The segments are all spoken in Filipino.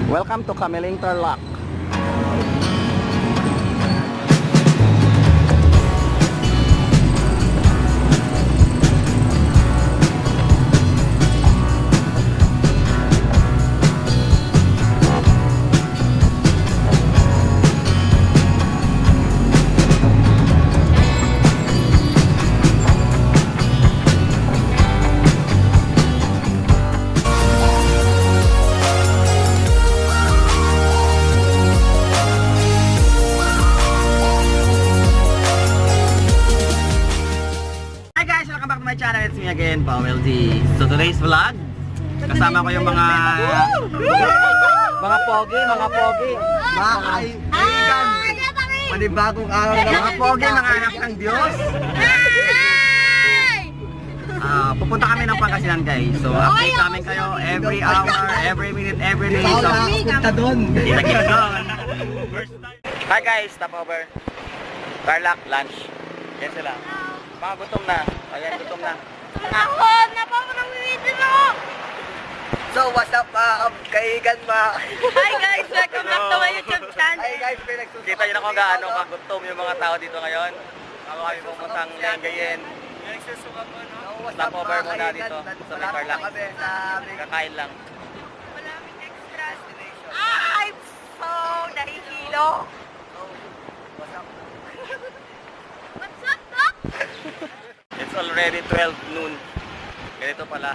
Welcome to Cameling Tarlac. Channel, it's me again, Powell D. So today's vlog, kasama ko yung mga pogi, mga kaibigan, panibagong araw na mga pogi, mga anak ng Diyos. Pupunta kami ng Pangasinan, guys. So update namin kayo every hour, every minute, every day. So punta doon. Hi guys, stopover. Tarlac, lunch. Yan sila. Mga gutom na. Ayan, gutom na. Ako! Napapamamimidin ako! So, what's up kaigan ma? Hi guys! Welcome back to my YouTube channel! Hi guys, kita nyo na kung gaano kagutom yung mga tao dito ngayon. Ako kami pupuntang Lengayen. Stopover muna dito sa may Tarlac. Kakain lang. Maraming extras. I'm so nahihilo! What's up? What's up, Doc? It's already 12 noon. Ganito pala.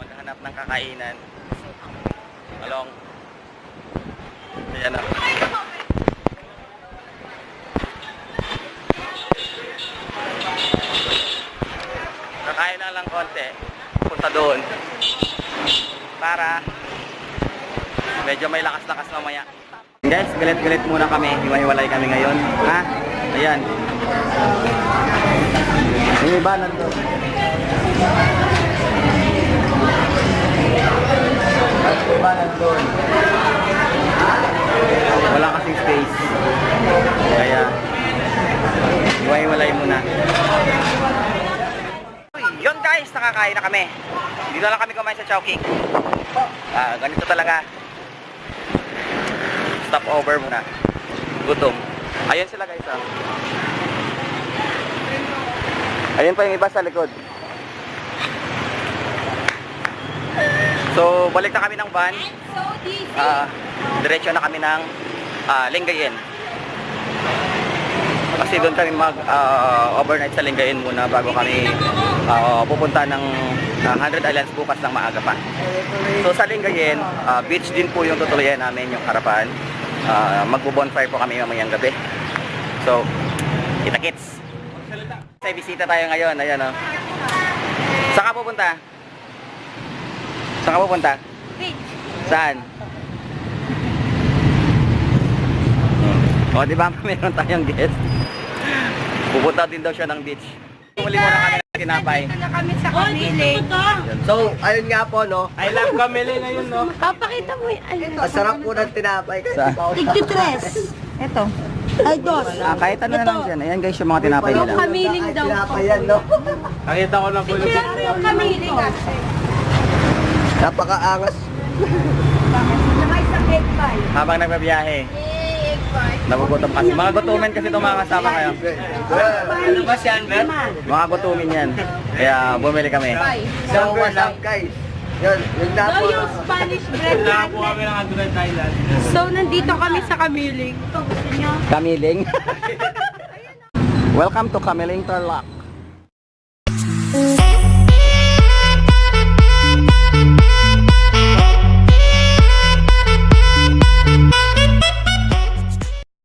Maghanap ng kakainan. Along. Ayan na. Kakain na lang konti. Punta doon. Para medyo may lakas-lakas mamaya. Guys, galit-galit muna kami. Hiwa-hiwalay kami ngayon. Ha? Ayan. Yung iba nandun. Yung iba nandun. Wala kasing space. Kaya, hiwa-hiwalay muna. Yun guys, nakakain na kami. Dito lang kami kumain sa Chowking. Ganito talaga. Stop over muna. Gutom. Ayun sila guys. Ayun pa yung iba sa likod. So, balik na kami ng van. Diretso na kami ng Lingayen. Kasi doon kami mag-overnight sa Lingayen muna bago kami pupunta ng 100 Islands bukas ng maaga pa. So sa Lingayen, beach din po yung tutuloyan namin yung harapan. Magbo-bonfire po kami mamayang gabi. So, kita-kits. May bisita tayo ngayon, ayan o. Saan ka pupunta? Saan ka pupunta? Beach. Saan? O, di ba meron tayong guest? Pupunta din daw siya ng beach. Muli muna kami ng tinapay. Dito na kami sa Cameling. So, ayun nga po, no? I love Cameling ngayon, no? Papakita mo yung Masarap po ng tinapay. Tigti-tres. Ito. Ay, dos. Kahit ano na lang dyan. Ayan guys, yung mga tinapay Yung nila. Cameling daw. Tinapay yan, no? Nakita ko lang po yung Tignan mo yung Cameling. Napakaangas. Nakay sa egg pie. habang nagbabiyahe. Egg pie. Nagugutom kasi. Mga gutumin kasi itong mga kasama kayo. Ano ba si Albert? Mga gutumin yan. Kaya bumili kami. So, what's up, guys? Yun, yung Daw napo. yung Spanish bread natin. So, nandito kami sa Cameling. Gusto nyo? Kamiling. Welcome to Cameling Tarlac.